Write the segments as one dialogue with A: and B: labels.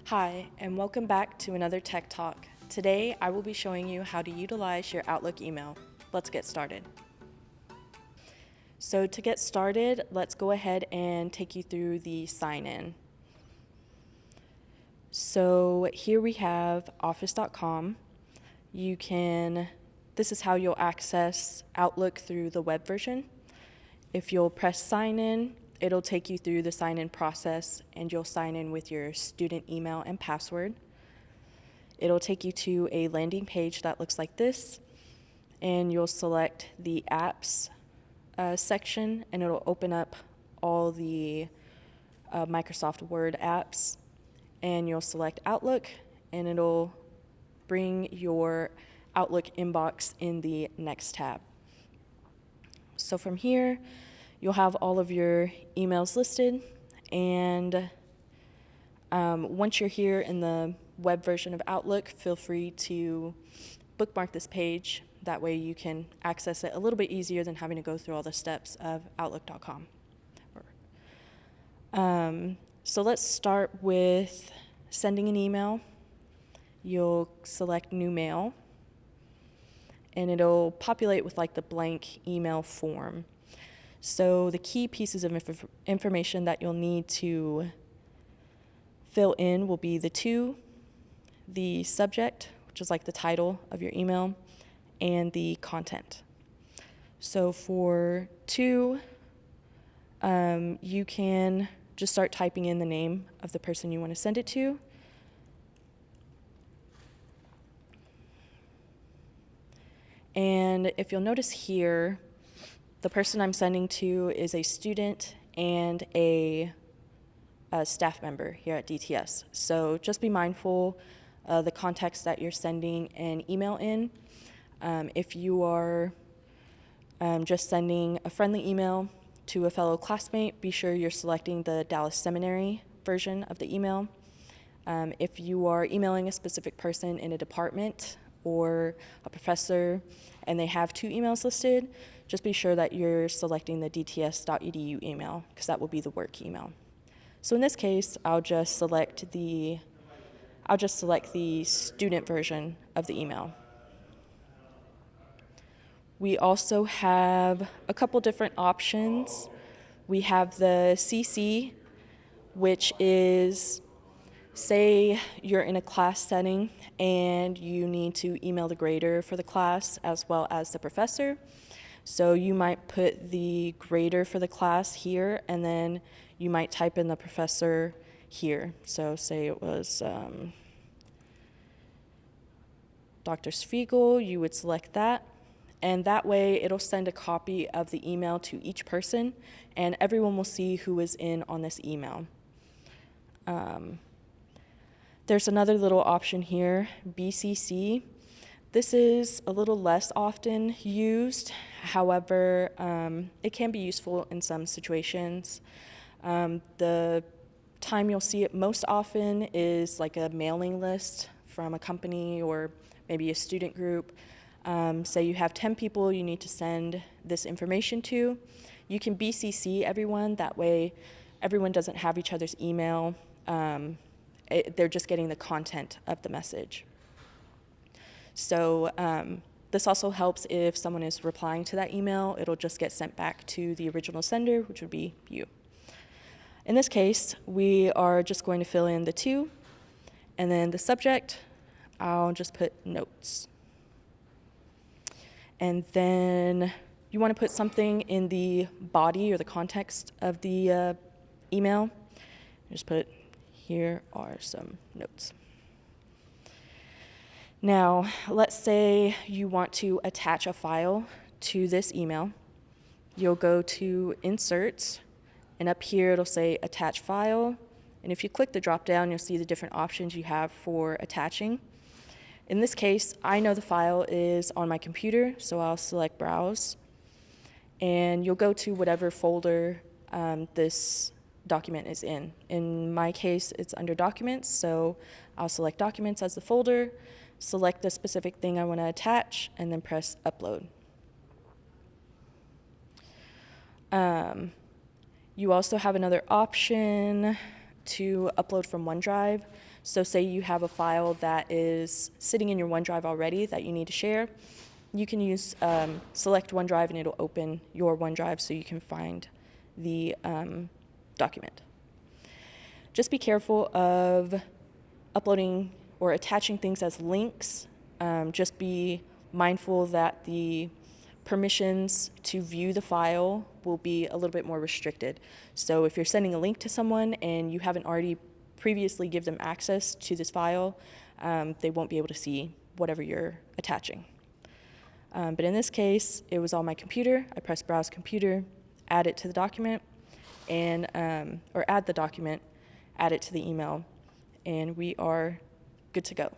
A: Hi, and welcome back to another Tech Talk. Today, I will be showing you how to utilize your Outlook email. Let's get started. So to get started, let's go ahead and take you through the sign-in. So here we have office.com. This is how you'll access Outlook through the web version. If you'll press sign in, it'll take you through the sign-in process and you'll sign in with your student email and password. It'll take you to a landing page that looks like this, and you'll select the apps section, and it'll open up all the Microsoft Word apps, and you'll select Outlook, and it'll bring your Outlook inbox in the next tab. So from here, you'll have all of your emails listed, and once you're here in the web version of Outlook, feel free to bookmark this page. That way you can access it a little bit easier than having to go through all the steps of Outlook.com. So let's start with sending an email. You'll select New Mail, and it'll populate with like the blank email form. So the key pieces of information that you'll need to fill in will be the subject, which is like the title of your email, and the content. So for you can just start typing in the name of the person you want to send it to. And if you'll notice here, the person I'm sending to is a student and a staff member here at DTS. So just be mindful of the context that you're sending an email in. If you are just sending a friendly email to a fellow classmate, be sure you're selecting the Dallas Seminary version of the email. If you are emailing a specific person in a department or a professor and they have two emails listed, just be sure that you're selecting the dts.edu email, because that will be the work email. So in this case, I'll just select the student version of the email. We also have a couple different options. We have the CC, which is, say you're in a class setting and you need to email the grader for the class as well as the professor. So you might put the grader for the class here, and then you might type in the professor here. So say it was Dr. Spiegel, you would select that. And that way it'll send a copy of the email to each person, and everyone will see who is in on this email. There's another little option here, BCC. This is a little less often used. However, it can be useful in some situations. The time you'll see it most often is like a mailing list from a company or maybe a student group. Say you have 10 people you need to send this information to. You can BCC everyone. That way everyone doesn't have each other's email. They're just getting the content of the message. So this also helps if someone is replying to that email. It'll just get sent back to the original sender, which would be you. In this case, we are just going to fill in the to, and then the subject, I'll just put notes. And then you want to put something in the body or the context of the email. Just put, here are some notes. Now, let's say you want to attach a file to this email. You'll go to Insert, and up here it'll say Attach File. And if you click the drop down, you'll see the different options you have for attaching. In this case, I know the file is on my computer, so I'll select Browse. And you'll go to whatever folder this document is in. In my case, it's under Documents, so I'll select Documents as the folder, select the specific thing I want to attach, and then press Upload. You also have another option to upload from OneDrive. So say you have a file that is sitting in your OneDrive already that you need to share. You can use select OneDrive and it'll open your OneDrive so you can find the document. Just be careful of uploading or attaching things as links. Just be mindful that the permissions to view the file will be a little bit more restricted. So if you're sending a link to someone and you haven't already previously given them access to this file, they won't be able to see whatever you're attaching. But in this case, it was on my computer. I pressed Browse Computer, add it to the document, and or add the document, add it to the email, and we are good to go.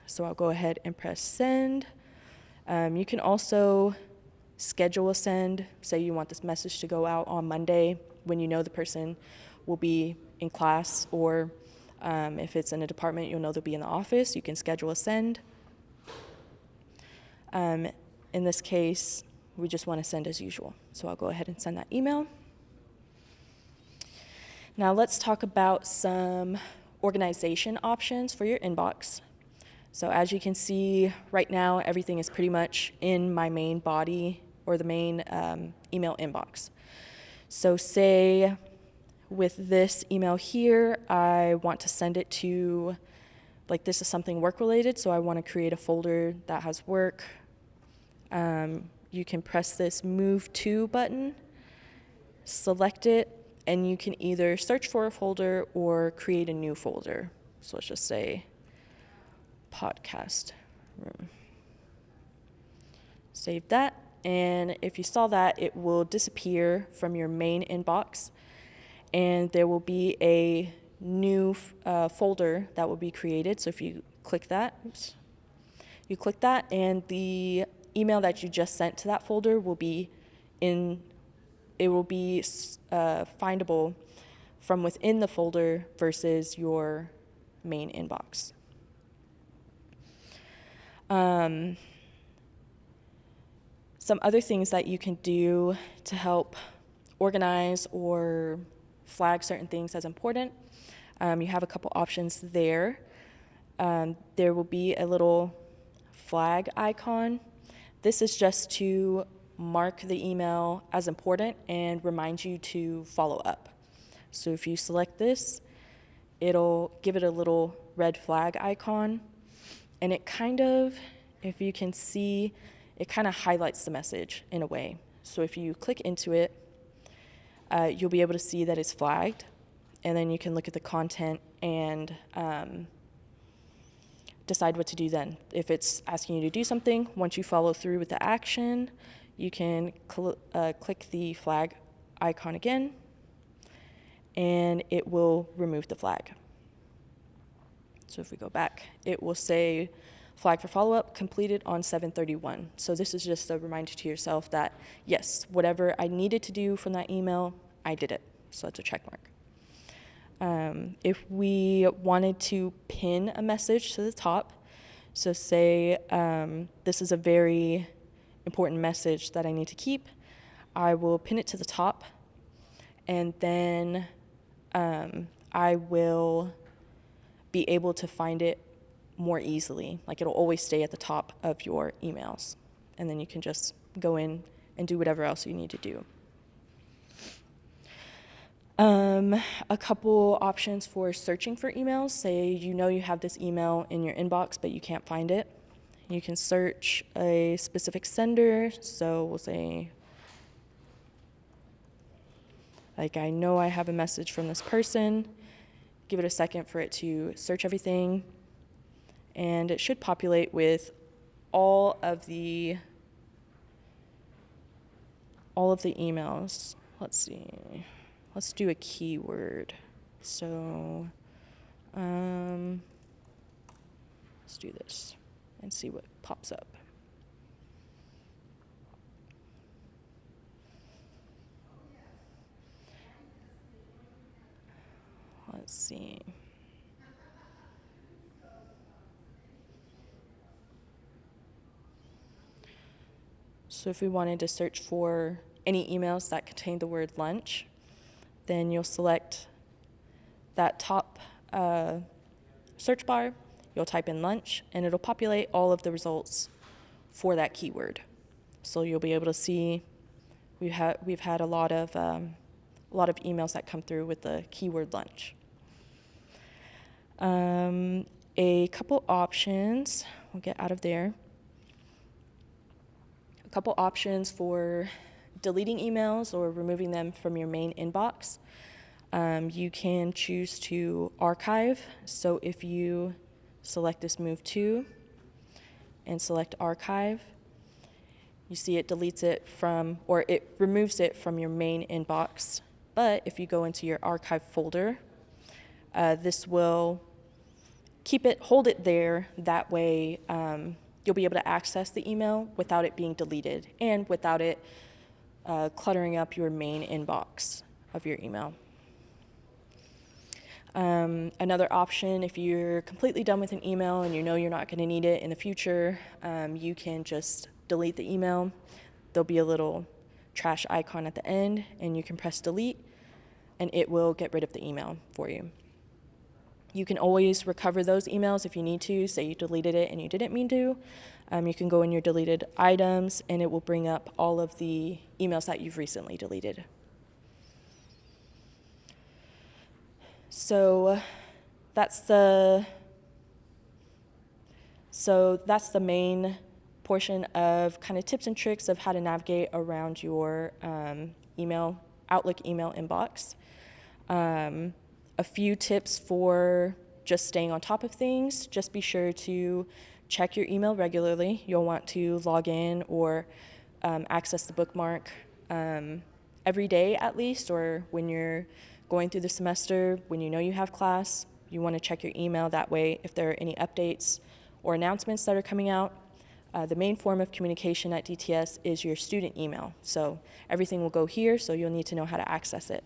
A: So I'll go ahead and press Send. You can also schedule a send. Say you want this message to go out on Monday when you know the person will be in class, or if it's in a department, you'll know they'll be in the office. You can schedule a send. In this case, we just want to send as usual. So I'll go ahead and send that email. Now let's talk about some organization options for your inbox. So as you can see right now, everything is pretty much in my main body or the main email inbox. So say with this email here, I want to send it to, like this is something work related, so I want to create a folder that has work. You can press this Move To button, select it, and you can either search for a folder or create a new folder. So let's just say podcast room. Save that, and if you saw that, it will disappear from your main inbox, and there will be a new folder that will be created. So if you click that, you click that, and the email that you just sent to that folder will be findable from within the folder versus your main inbox. Some other things that you can do to help organize or flag certain things as important. You have a couple options there. There will be a little flag icon. This is just to mark the email as important and remind you to follow up. So if you select this, it'll give it a little red flag icon, and it kind of, if you can see, it kind of highlights the message in a way. So if you click into it, you'll be able to see that it's flagged, and then you can look at the content and decide what to do then. If it's asking you to do something, once you follow through with the action, you can click the flag icon again, and it will remove the flag. So if we go back, it will say flag for follow-up completed on 7/31. So this is just a reminder to yourself that, yes, whatever I needed to do from that email, I did it. So that's a check mark. If we wanted to pin a message to the top, so say this is a very important message that I need to keep, I will pin it to the top, and then I will be able to find it more easily. Like it'll always stay at the top of your emails, and then you can just go in and do whatever else you need to do. A couple options for searching for emails. Say you know you have this email in your inbox, but you can't find it. You can search a specific sender. So we'll say, like, I know I have a message from this person. Give it a second for it to search everything, and it should populate with all of the emails. Let's see. Let's do a keyword. So let's do this and see what pops up. Let's see. So if we wanted to search for any emails that contain the word lunch, then you'll select that top search bar, you'll type in lunch, and it'll populate all of the results for that keyword. So you'll be able to see we've had a lot of emails that come through with the keyword lunch. A couple options, we'll get out of there. A couple options for deleting emails or removing them from your main inbox. You can choose to archive. So if you select this move to and select archive, you see it deletes it from, or it removes it from your main inbox. But if you go into your archive folder, this will hold it there. That way you'll be able to access the email without it being deleted and without it cluttering up your main inbox of your email. Another option, if you're completely done with an email and you know you're not going to need it in the future, you can just delete the email. There'll be a little trash icon at the end, and you can press delete, and it will get rid of the email for you. You can always recover those emails if you need to. Say you deleted it and you didn't mean to. You can go in your deleted items, and it will bring up all of the emails that you've recently deleted. So that's the main portion of kind of tips and tricks of how to navigate around your Outlook email inbox. A few tips for just staying on top of things. Just be sure to check your email regularly. You'll want to log in or access the bookmark every day at least, or when you're going through the semester, when you know you have class, you want to check your email. That way, if there are any updates or announcements that are coming out, the main form of communication at DTS is your student email. So everything will go here, so you'll need to know how to access it.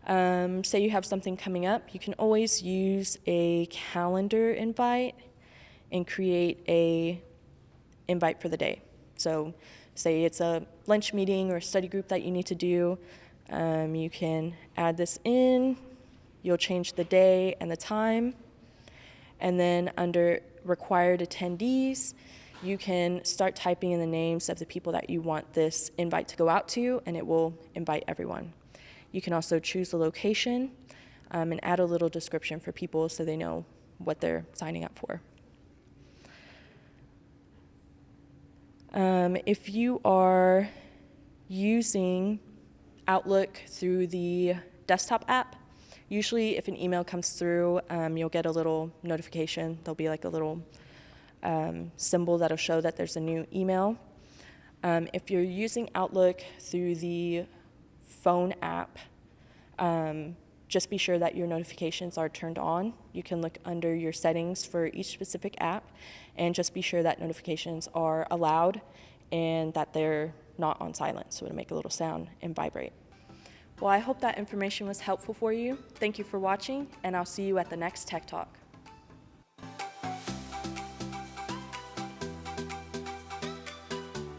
A: Say you have something coming up, you can always use a calendar invite and create a invite for the day. So say it's a lunch meeting or a study group that you need to do, you can add this in, you'll change the day and the time, and then under required attendees, you can start typing in the names of the people that you want this invite to go out to, and it will invite everyone. You can also choose the location and add a little description for people so they know what they're signing up for. If you are using Outlook through the desktop app, usually if an email comes through, you'll get a little notification. There'll be like a little symbol that'll show that there's a new email. If you're using Outlook through the phone app, just be sure that your notifications are turned on. You can look under your settings for each specific app, and just be sure that notifications are allowed and that they're not on silent, so it'll make a little sound and vibrate. Well, I hope that information was helpful for you. Thank you for watching, and I'll see you at the next Tech Talk.